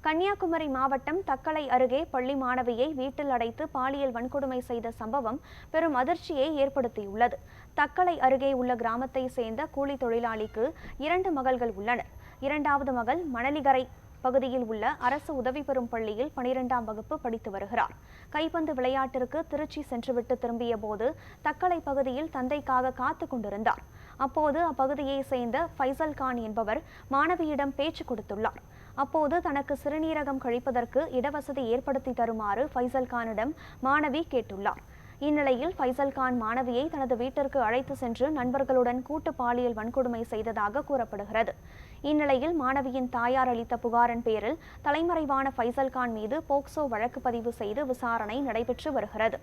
கன்னியாகுமரி மாவட்டம் தக்கலை அருகே பள்ளி மாணவியை வீட்டில் அடைத்து பாலியல் வன்கொடுமை செய்த சம்பவம் பெரும் அதிர்ச்சியை ஏற்படுத்தியுள்ளது. தக்கலை அருகே உள்ள கிராமத்தை சேர்ந்த கூலி தொழிலாளிக்கு 2 மகள்கள் உள்ளனர். இரண்டாவது மகள் மணலிகரை பகுதியில் உள்ள அரசு உதவி பெறும் பள்ளியில் 12ஆம் வகுப்பு படித்து வருகிறார். கைப்பந்து விளையாட்டிற்கு திருச்சி சென்றுவிட்டு திரும்பிய போது தக்கலை பகுதியில் தந்தைக்காக காத்து கொண்டிருந்தார். அப்போது அப்பகுதியை சேர்ந்த ஃபைசல் கான் என்பவர் மாணவியிடம் பேச்சு கொடுத்துள்ளார். அப்போது தனக்கு சிறுநீரகம் கழிப்பதற்கு இடவசதி ஏற்படுத்தி தருமாறு ஃபைசல் கானிடம் மாணவி கேட்டுள்ளார். இந்நிலையில் ஃபைசல் கான் மாணவியை தனது வீட்டிற்கு அழைத்து சென்று நண்பர்களுடன் கூட்டு பாலியல் வன்கொடுமை செய்ததாக கூறப்படுகிறது. இந்நிலையில் மாணவியின் தாயார் அளித்த புகாரின் பேரில் தலைமறைவான ஃபைசல் கான் மீது போக்சோ வழக்கு பதிவு செய்து விசாரணை நடைபெற்று வருகிறது.